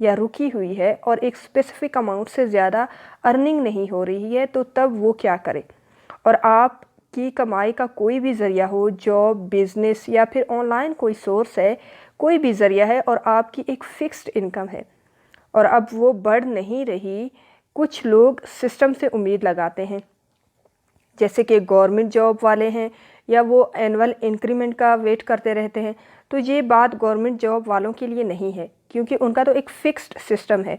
یا رکی ہوئی ہے اور ایک اسپیسیفک اماؤنٹ سے زیادہ ارننگ نہیں ہو رہی ہے تو تب وہ کیا کرے؟ اور آپ کی کمائی کا کوئی بھی ذریعہ ہو، جاب، بزنس یا پھر آن لائن کوئی سورس ہے، کوئی بھی ذریعہ ہے اور آپ کی ایک فکسڈ انکم ہے اور اب وہ بڑھ نہیں رہی، کچھ لوگ سسٹم سے امید لگاتے ہیں جیسے کہ گورنمنٹ جاب والے ہیں یا وہ اینول انکریمنٹ کا ویٹ کرتے رہتے ہیں، تو یہ بات گورنمنٹ جاب والوں کے لیے نہیں ہے کیونکہ ان کا تو ایک فکسڈ سسٹم ہے۔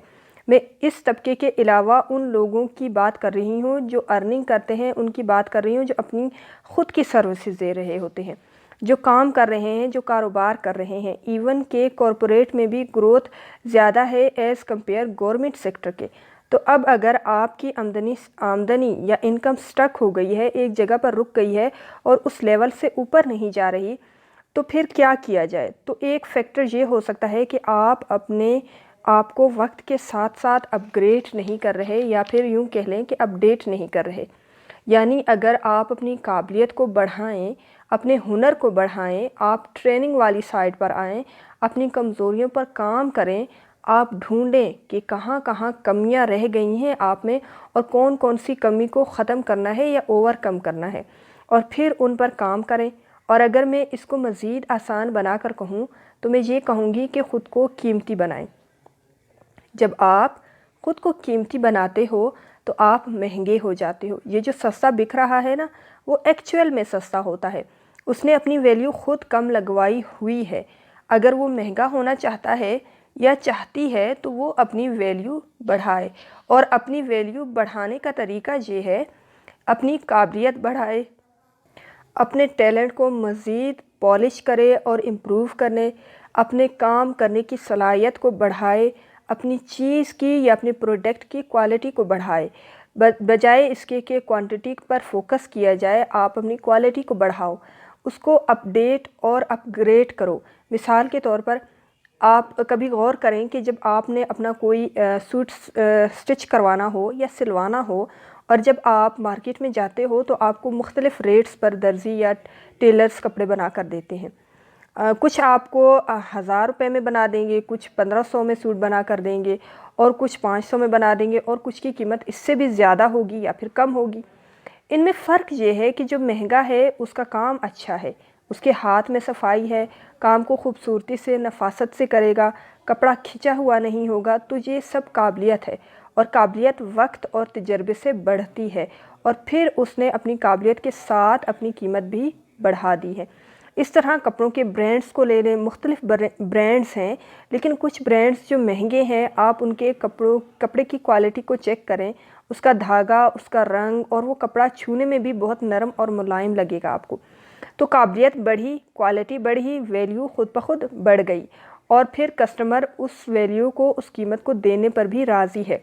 میں اس طبقے کے علاوہ ان لوگوں کی بات کر رہی ہوں جو ارننگ کرتے ہیں، ان کی بات کر رہی ہوں جو اپنی خود کی سروسز دے رہے ہوتے ہیں، جو کام کر رہے ہیں، جو کاروبار کر رہے ہیں، ایون کہ کارپوریٹ میں بھی گروتھ زیادہ ہے ایز کمپیئر گورنمنٹ سیکٹر کے۔ تو اب اگر آپ کی آمدنی یا انکم سٹک ہو گئی ہے، ایک جگہ پر رک گئی ہے اور اس لیول سے اوپر نہیں جا رہی، تو پھر کیا کیا جائے؟ تو ایک فیکٹر یہ ہو سکتا ہے کہ آپ اپنے آپ کو وقت کے ساتھ ساتھ اپ گریڈ نہیں کر رہے یا پھر یوں کہہ لیں کہ اپ ڈیٹ نہیں کر رہے۔ یعنی اگر آپ اپنی قابلیت کو بڑھائیں، اپنے ہنر کو بڑھائیں، آپ ٹریننگ والی سائٹ پر آئیں، اپنی کمزوریوں پر کام کریں، آپ ڈھونڈیں کہ کہاں کہاں کمیاں رہ گئی ہیں آپ میں اور کون کون سی کمی کو ختم کرنا ہے یا اوور کم کرنا ہے، اور پھر ان پر کام کریں۔ اور اگر میں اس کو مزید آسان بنا کر کہوں تو میں یہ کہوں گی کہ خود کو قیمتی بنائیں۔ جب آپ خود کو قیمتی بناتے ہو تو آپ مہنگے ہو جاتے ہو۔ یہ جو سستا بک رہا ہے نا، وہ ایکچوئل میں سستا ہوتا ہے، اس نے اپنی ویلیو خود کم لگوائی ہوئی ہے۔ اگر وہ مہنگا ہونا چاہتا ہے یا چاہتی ہے تو وہ اپنی ویلیو بڑھائے، اور اپنی ویلیو بڑھانے کا طریقہ یہ ہے اپنی قابلیت بڑھائے، اپنے ٹیلنٹ کو مزید پالش کرے اور امپروو کرنے، اپنے کام کرنے کی صلاحیت کو بڑھائے، اپنی چیز کی یا اپنے پروڈکٹ کی کوالٹی کو بڑھائے۔ بجائے اس کے کہ کوانٹٹی پر فوکس کیا جائے، آپ اپنی کوالٹی کو بڑھاؤ، اس کو اپ ڈیٹ اور اپ گریڈ کرو۔ مثال کے طور پر آپ کبھی غور کریں کہ جب آپ نے اپنا کوئی سوٹ سٹچ کروانا ہو یا سلوانا ہو، اور جب آپ مارکیٹ میں جاتے ہو تو آپ کو مختلف ریٹس پر درزی یا ٹیلرز کپڑے بنا کر دیتے ہیں۔ کچھ آپ کو 1000 روپے میں بنا دیں گے، کچھ 1500 میں سوٹ بنا کر دیں گے، اور کچھ 500 میں بنا دیں گے، اور کچھ کی قیمت اس سے بھی زیادہ ہوگی یا پھر کم ہوگی۔ ان میں فرق یہ ہے کہ جو مہنگا ہے اس کا کام اچھا ہے، اس کے ہاتھ میں صفائی ہے، کام کو خوبصورتی سے نفاست سے کرے گا، کپڑا کھنچا ہوا نہیں ہوگا۔ تو یہ سب قابلیت ہے، اور قابلیت وقت اور تجربے سے بڑھتی ہے، اور پھر اس نے اپنی قابلیت کے ساتھ اپنی قیمت بھی بڑھا دی ہے۔ اس طرح کپڑوں کے برانڈز کو لے لیں، مختلف برانڈز ہیں، لیکن کچھ برانڈز جو مہنگے ہیں، آپ ان کے کپڑے کی کوالٹی کو چیک کریں، اس کا دھاگا، اس کا رنگ، اور وہ کپڑا چھونے میں بھی بہت نرم اور ملائم لگے گا آپ کو۔ تو قابلیت بڑھی، کوالٹی بڑھی، ویلیو خود بخود بڑھ گئی، اور پھر کسٹمر اس ویلیو کو، اس قیمت کو دینے پر بھی راضی ہے۔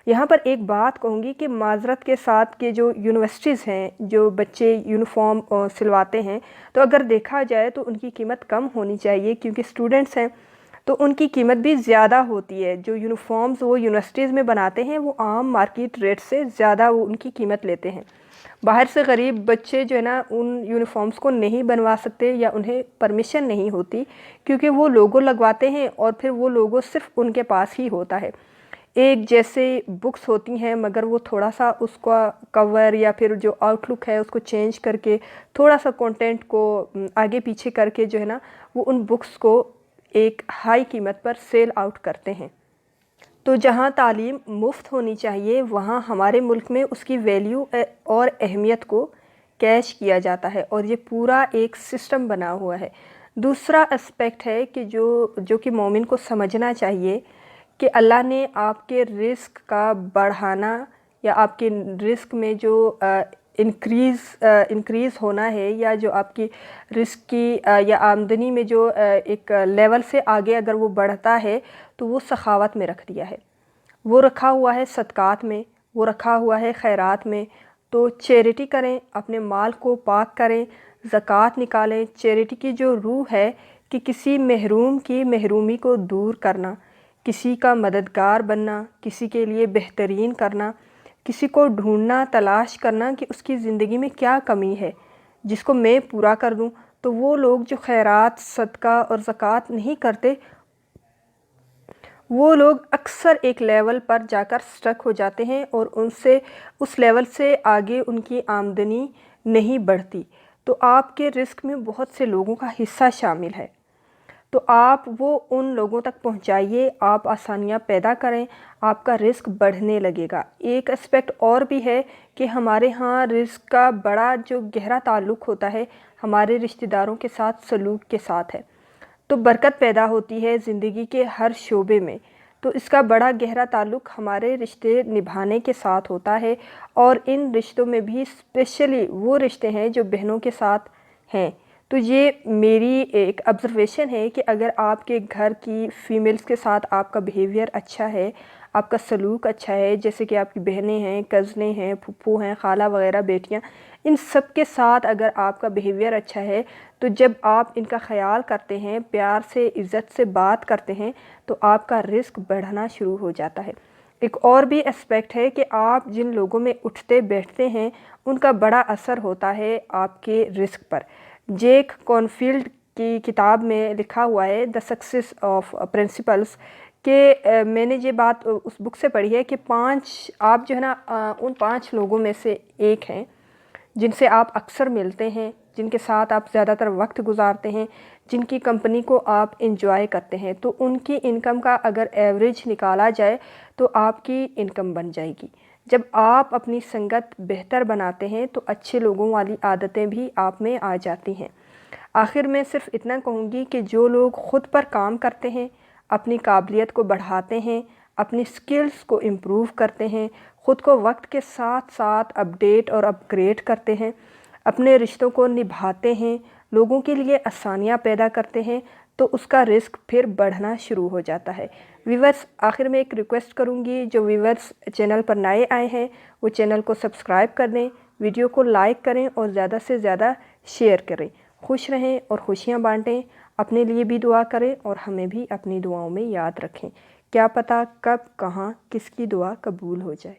یہاں پر ایک بات کہوں گی کہ معذرت کے ساتھ کہ جو یونیورسٹیز ہیں، جو بچے یونیفارم سلواتے ہیں، تو اگر دیکھا جائے تو ان کی قیمت کم ہونی چاہیے کیونکہ اسٹوڈنٹس ہیں تو ان کی قیمت بھی زیادہ ہوتی ہے۔ جو یونیفارمز وہ یونیورسٹیز میں بناتے ہیں وہ عام مارکیٹ ریٹ سے زیادہ وہ ان کی قیمت لیتے ہیں۔ باہر سے غریب بچے جو ہے نا ان یونیفارمز کو نہیں بنوا سکتے یا انہیں پرمیشن نہیں ہوتی، کیونکہ وہ لوگو لگواتے ہیں اور پھر وہ لوگو صرف ان کے پاس ہی ہوتا ہے۔ ایک جیسے بکس ہوتی ہیں مگر وہ تھوڑا سا اس کا کور یا پھر جو آؤٹ لک ہے اس کو چینج کر کے، تھوڑا سا کنٹینٹ کو آگے پیچھے کر کے جو ہے نا وہ ان بکس کو ایک ہائی قیمت پر سیل آؤٹ کرتے ہیں۔ تو جہاں تعلیم مفت ہونی چاہیے وہاں ہمارے ملک میں اس کی ویلیو اور اہمیت کو کیش کیا جاتا ہے، اور یہ پورا ایک سسٹم بنا ہوا ہے۔ دوسرا اسپیکٹ ہے کہ جو کہ مومن کو سمجھنا چاہیے کہ اللہ نے آپ کے رزق کا بڑھانا یا آپ کے رزق میں جو انکریز ہونا ہے، یا جو آپ کی رزق کی یا آمدنی میں جو ایک لیول سے آگے اگر وہ بڑھتا ہے تو وہ سخاوت میں رکھ دیا ہے، وہ رکھا ہوا ہے صدقات میں، وہ رکھا ہوا ہے خیرات میں۔ تو چیریٹی کریں، اپنے مال کو پاک کریں، زکوٰۃ نکالیں۔ چیریٹی کی جو روح ہے کہ کسی محروم کی محرومی کو دور کرنا، کسی کا مددگار بننا، کسی کے لیے بہترین کرنا، کسی کو ڈھونڈنا، تلاش کرنا کہ اس کی زندگی میں کیا کمی ہے جس کو میں پورا کر دوں۔ تو وہ لوگ جو خیرات، صدقہ اور زکوٰۃ نہیں کرتے وہ لوگ اکثر ایک لیول پر جا کر سٹک ہو جاتے ہیں اور اس لیول سے آگے ان کی آمدنی نہیں بڑھتی۔ تو آپ کے رزق میں بہت سے لوگوں کا حصہ شامل ہے، تو آپ وہ ان لوگوں تک پہنچائیے، آپ آسانیاں پیدا کریں، آپ کا رزق بڑھنے لگے گا۔ ایک اسپیکٹ اور بھی ہے کہ ہمارے ہاں رزق کا بڑا جو گہرا تعلق ہوتا ہے ہمارے رشتہ داروں کے ساتھ، سلوک کے ساتھ ہے، تو برکت پیدا ہوتی ہے زندگی کے ہر شعبے میں۔ تو اس کا بڑا گہرا تعلق ہمارے رشتے نبھانے کے ساتھ ہوتا ہے، اور ان رشتوں میں بھی اسپیشلی وہ رشتے ہیں جو بہنوں کے ساتھ ہیں۔ تو یہ میری ایک آبزرویشن ہے کہ اگر آپ کے گھر کی فیمیلز کے ساتھ آپ کا بیہیویئر اچھا ہے، آپ کا سلوک اچھا ہے، جیسے کہ آپ کی بہنیں ہیں، کزنیں ہیں، پھپھو ہیں، خالہ وغیرہ، بیٹیاں، ان سب کے ساتھ اگر آپ کا بیہیویئر اچھا ہے، تو جب آپ ان کا خیال کرتے ہیں، پیار سے، عزت سے بات کرتے ہیں، تو آپ کا رزق بڑھنا شروع ہو جاتا ہے۔ ایک اور بھی اسپیکٹ ہے کہ آپ جن لوگوں میں اٹھتے بیٹھتے ہیں ان کا بڑا اثر ہوتا ہے آپ کے رزق پر۔ جیک کونفیلڈ کی کتاب میں لکھا ہوا ہے دی سکسیس آف پرنسپلز، کہ میں نے یہ بات اس بک سے پڑھی ہے کہ آپ جو ہے نا ان 5 لوگوں میں سے ایک ہیں جن سے آپ اکثر ملتے ہیں، جن کے ساتھ آپ زیادہ تر وقت گزارتے ہیں، جن کی کمپنی کو آپ انجوائے کرتے ہیں، تو ان کی انکم کا اگر ایوریج نکالا جائے تو آپ کی انکم بن جائے گی۔ جب آپ اپنی سنگت بہتر بناتے ہیں تو اچھے لوگوں والی عادتیں بھی آپ میں آ جاتی ہیں۔ آخر میں صرف اتنا کہوں گی کہ جو لوگ خود پر کام کرتے ہیں، اپنی قابلیت کو بڑھاتے ہیں، اپنی سکلز کو امپروو کرتے ہیں، خود کو وقت کے ساتھ ساتھ اپڈیٹ اور اپ گریڈ کرتے ہیں، اپنے رشتوں کو نبھاتے ہیں، لوگوں کے لیے آسانیاں پیدا کرتے ہیں، تو اس کا رزق پھر بڑھنا شروع ہو جاتا ہے۔ ویورز، آخر میں ایک ریکویسٹ کروں گی، جو ویورز چینل پر نئے آئے ہیں وہ چینل کو سبسکرائب کر دیں، ویڈیو کو لائک کریں اور زیادہ سے زیادہ شیئر کریں۔ خوش رہیں اور خوشیاں بانٹیں، اپنے لیے بھی دعا کریں اور ہمیں بھی اپنی دعاؤں میں یاد رکھیں۔ کیا پتہ کب کہاں کس کی دعا قبول ہو جائے۔